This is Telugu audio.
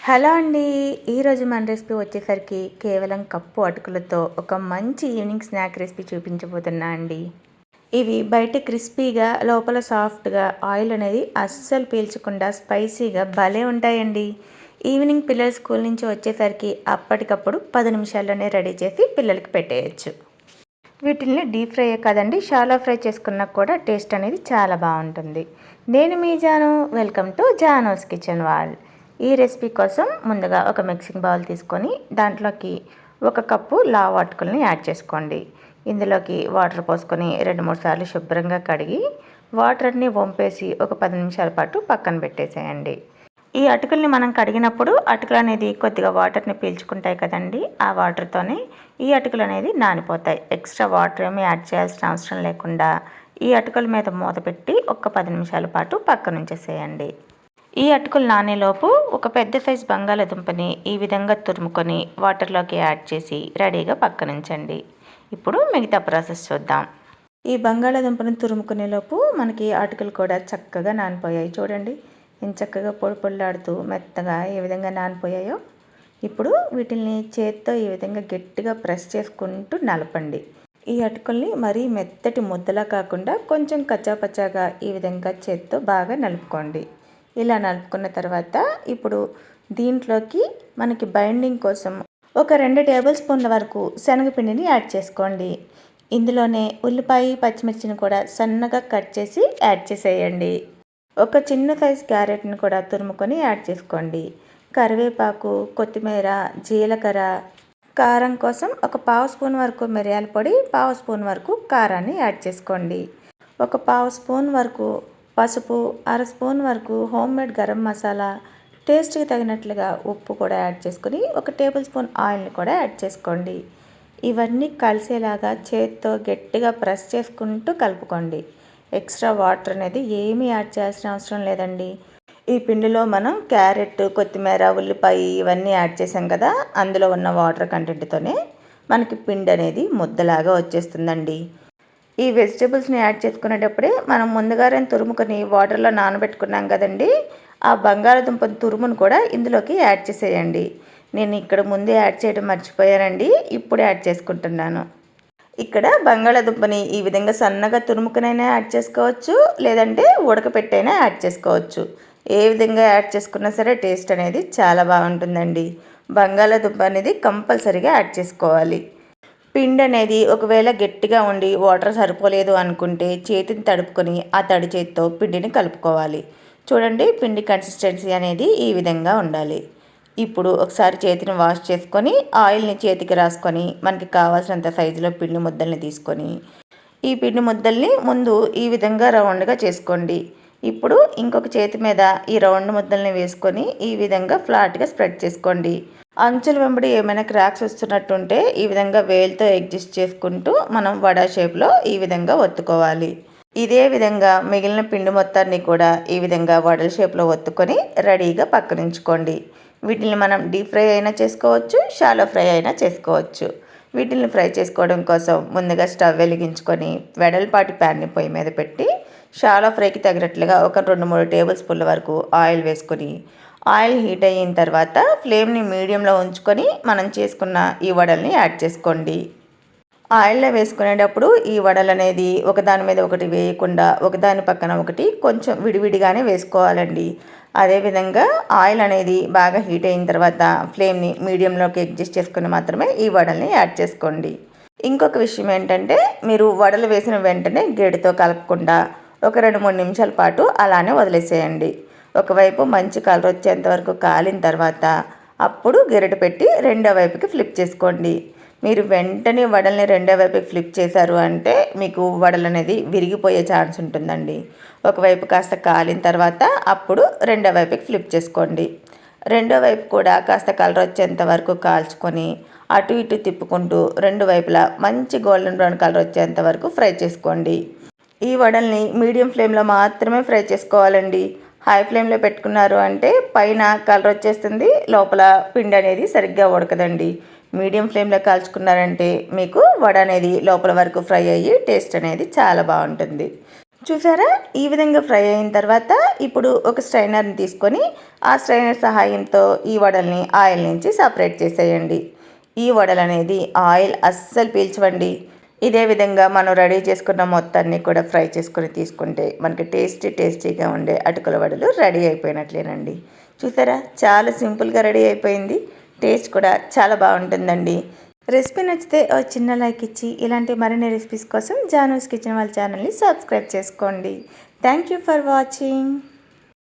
హలో అండి. ఈరోజు మన రెసిపీ వచ్చేసరికి కేవలం కప్పు అటుకులతో ఒక మంచి ఈవినింగ్ స్నాక్ రెసిపీ చూపించబోతున్నా అండి. ఇవి బయట క్రిస్పీగా లోపల సాఫ్ట్గా ఆయిల్ అనేది అస్సలు పీల్చకుండా స్పైసీగా భలే ఉంటాయండి. ఈవినింగ్ పిల్లలు స్కూల్ నుంచి వచ్చేసరికి అప్పటికప్పుడు 10 నిమిషాల్లోనే రెడీ చేసి పిల్లలకి పెట్టేయచ్చు. వీటిల్ని డీప్ ఫ్రై కాదండి, షాలో ఫ్రై చేసుకున్నా కూడా టేస్ట్ అనేది చాలా బాగుంటుంది. నేను మీ Janu, welcome to Janu's kitchen world. ఈ రెసిపీ కోసం ముందుగా ఒక మిక్సింగ్ బౌల్ తీసుకొని దాంట్లోకి 1 కప్పు లావు అటుకుల్ని యాడ్ చేసుకోండి. ఇందులోకి వాటర్ పోసుకొని 2-3 సార్లు శుభ్రంగా కడిగి వాటర్ అన్నీ వంపేసి ఒక 10 నిమిషాల పాటు పక్కన పెట్టేసేయండి. ఈ అటుకుల్ని మనం కడిగినప్పుడు అటుకులు అనేది కొద్దిగా వాటర్ని పీల్చుకుంటాయి కదండి. ఆ వాటర్తోనే ఈ అటుకులు అనేది నానిపోతాయి. ఎక్స్ట్రా వాటర్ ఏమీ యాడ్ చేయాల్సిన అవసరం లేకుండా ఈ అటుకుల మీద మూత పెట్టి ఒక 10 నిమిషాల పాటు పక్కన ఉంచేసేయండి. ఈ అటుకులు నానేలోపు ఒక పెద్ద సైజు బంగాళాదుంపని ఈ విధంగా తురుముకొని వాటర్లోకి యాడ్ చేసి రెడీగా పక్కనుంచండి. ఇప్పుడు మిగతా ప్రాసెస్ చూద్దాం. ఈ బంగాళాదుంపను తురుముకునేలోపు మనకి అటుకులు కూడా చక్కగా నానిపోయాయి. చూడండి ఎంత చక్కగా పొడి పొడిలాడుతూ మెత్తగా ఏ విధంగా నానిపోయాయో. ఇప్పుడు వీటిల్ని చేత్తో ఈ విధంగా గట్టిగా ప్రెస్ చేసుకుంటూ నలపండి. ఈ అటుకుల్ని మరీ మెత్తటి ముద్దలా కాకుండా కొంచెం కచ్చాపచ్చాగా ఈ విధంగా చేత్తో బాగా నలుపుకోండి. ఇలా నలుపుకున్న తర్వాత ఇప్పుడు దీంట్లోకి మనకి బైండింగ్ కోసం ఒక 2 టేబుల్ స్పూన్ల వరకు శనగపిండిని యాడ్ చేసుకోండి. ఇందులోనే ఉల్లిపాయ, పచ్చిమిర్చిని కూడా సన్నగా కట్ చేసి యాడ్ చేసేయండి. ఒక చిన్న సైజ్ క్యారెట్ని కూడా తురుముకొని యాడ్ చేసుకోండి. కరివేపాకు, కొత్తిమీర, జీలకర్ర, కారం కోసం ఒక 1/2 స్పూన్ వరకు మిరియాల పొడి, 1/2 స్పూన్ వరకు కారాన్ని యాడ్ చేసుకోండి. ఒక 1/2 స్పూన్ వరకు పసుపు, 1/2 స్పూన్ వరకు హోమ్మేడ్ గరం మసాలా, టేస్ట్కి తగినట్లుగా ఉప్పు కూడా యాడ్ చేసుకుని 1 టేబుల్ స్పూన్ ఆయిల్ని కూడా యాడ్ చేసుకోండి. ఇవన్నీ కలిసేలాగా చేత్తో గట్టిగా ప్రెస్ చేసుకుంటూ కలుపుకోండి. ఎక్స్ట్రా వాటర్ అనేది ఏమీ యాడ్ చేయాల్సిన అవసరం లేదండి. ఈ పిండిలో మనం క్యారెట్, కొత్తిమీర, ఉల్లిపాయ ఇవన్నీ యాడ్ చేసాం కదా, అందులో ఉన్న వాటర్ కంటెంట్తోనే మనకి పిండి అనేది ముద్దలాగా వచ్చేస్తుందండి. ఈ వెజిటేబుల్స్ని యాడ్ చేసుకునేటప్పుడే మనం ముందుగానే తురుముకొని వాటర్లో నానబెట్టుకున్నాం కదండి, ఆ బంగాళాదుంప తురుమును కూడా ఇందులోకి యాడ్ చేసేయండి. నేను ఇక్కడ ముందే యాడ్ చేయడం మర్చిపోయానండి, ఇప్పుడు యాడ్ చేసుకుంటున్నాను. ఇక్కడ బంగాళాదుంపని ఈ విధంగా సన్నగా తురుముకునైనా యాడ్ చేసుకోవచ్చు, లేదంటే ఉడకపెట్టైనా యాడ్ చేసుకోవచ్చు. ఏ విధంగా యాడ్ చేసుకున్నా సరే టేస్ట్ అనేది చాలా బాగుంటుందండి. బంగాళాదుంప అనేది కంపల్సరీగా యాడ్ చేసుకోవాలి. పిండి అనేది ఒకవేళ గట్టిగా ఉండి వాటర్ సరిపోలేదు అనుకుంటే చేతిని తడుపుకొని ఆ తడి చేతితో పిండిని కలుపుకోవాలి. చూడండి, పిండి కన్సిస్టెన్సీ అనేది ఈ విధంగా ఉండాలి. ఇప్పుడు ఒకసారి చేతిని వాష్ చేసుకొని ఆయిల్ని చేతికి రాసుకొని మనకి కావాల్సినంత సైజులో పిండి ముద్దల్ని తీసుకొని ఈ పిండి ముద్దల్ని ముందు ఈ విధంగా రౌండ్గా చేసుకోండి. ఇప్పుడు ఇంకొక చేతి మీద ఈ రౌండ్ ముద్దల్ని వేసుకొని ఈ విధంగా ఫ్లాట్గా స్ప్రెడ్ చేసుకోండి. అంచుల వెంబడి ఏమైనా క్రాక్స్ వస్తున్నట్టుంటే ఈ విధంగా వేలుతో అడ్జస్ట్ చేసుకుంటూ మనం వడ షేప్లో ఈ విధంగా ఒత్తుకోవాలి. ఇదే విధంగా మిగిలిన పిండి మొత్తాన్ని కూడా ఈ విధంగా వడల షేప్లో ఒత్తుకొని రెడీగా పక్కనుంచుకోండి. వీటిని మనం డీప్ ఫ్రై అయినా చేసుకోవచ్చు, షాలో ఫ్రై అయినా చేసుకోవచ్చు. వీటిని ఫ్రై చేసుకోవడం కోసం ముందుగా స్టవ్ వెలిగించుకొని వెడల్పాటి ప్యాన్ని పొయ్యి మీద పెట్టి షాలో ఫ్రైకి తగినట్లుగా ఒక 2-3 టేబుల్ స్పూన్ల వరకు ఆయిల్ వేసుకొని ఆయిల్ హీట్ అయిన తర్వాత ఫ్లేమ్ని మీడియంలో ఉంచుకొని మనం చేసుకున్న ఈ వడల్ని యాడ్ చేసుకోండి. ఆయిల్లో వేసుకునేటప్పుడు ఈ వడలు అనేది ఒకదాని మీద ఒకటి వేయకుండా ఒకదాని పక్కన ఒకటి కొంచెం విడివిడిగానే వేసుకోవాలండి. అదేవిధంగా ఆయిల్ అనేది బాగా హీట్ అయిన తర్వాత ఫ్లేమ్ని మీడియంలోకి అడ్జస్ట్ చేసుకుని మాత్రమే ఈ వడల్ని యాడ్ చేసుకోండి. ఇంకొక విషయం ఏంటంటే, మీరు వడలు వేసిన వెంటనే గేటుతో కలపకుండా ఒక 2-3 నిమిషాల పాటు అలానే వదిలేసేయండి. ఒకవైపు మంచి కలర్ వచ్చేంత వరకు కాలిన తర్వాత అప్పుడు గెరిట పెట్టి రెండో వైపుకి ఫ్లిప్ చేసుకోండి. మీరు వెంటనే వడల్ని రెండో వైపుకి ఫ్లిప్ చేశారు అంటే మీకు వడలు అనేది విరిగిపోయే ఛాన్స్ ఉంటుందండి. ఒకవైపు కాస్త కాలిన తర్వాత అప్పుడు రెండో వైపుకి ఫ్లిప్ చేసుకోండి. రెండో వైపు కూడా కాస్త కలర్ వచ్చేంత వరకు కాల్చుకొని అటు ఇటు తిప్పుకుంటూ రెండు వైపులా మంచి గోల్డెన్ బ్రౌన్ కలర్ వచ్చేంత వరకు ఫ్రై చేసుకోండి. ఈ వడల్ని మీడియం ఫ్లేమ్లో మాత్రమే ఫ్రై చేసుకోవాలండి. హై ఫ్లేమ్లో పెట్టుకున్నారు అంటే పైన కలర్ వచ్చేస్తుంది, లోపల పిండి అనేది సరిగ్గా ఉడకదండి. మీడియం ఫ్లేమ్లో కాల్చుకున్నారంటే మీకు వడ అనేది లోపల వరకు ఫ్రై అయ్యి టేస్ట్ అనేది చాలా బాగుంటుంది. చూసారా, ఈ విధంగా ఫ్రై అయిన తర్వాత ఇప్పుడు ఒక స్ట్రైనర్ని తీసుకొని ఆ స్ట్రైనర్ సహాయంతో ఈ వడల్ని ఆయిల్ నుంచి సపరేట్ చేసేయండి. ఈ వడలు అనేది ఆయిల్ అస్సలు పీల్చవండి. ఇదే విధంగా మనం రెడీ చేసుకున్న మొత్తాన్ని కూడా ఫ్రై చేసుకొని తీసుకుంటే మనకి టేస్టీగా ఉండే అటుకుల వడలు రెడీ అయిపోయినట్లేనండి. చూసారా, చాలా సింపుల్గా రెడీ అయిపోయింది. టేస్ట్ కూడా చాలా బాగుంటుందండి. రెసిపీ నచ్చితే ఓ చిన్న లైక్ ఇచ్చి ఇలాంటి మరిన్ని రెసిపీస్ కోసం జానూస్ కిచెన్ వాళ్ళ ఛానల్ని సబ్స్క్రైబ్ చేసుకోండి. Thank you for watching.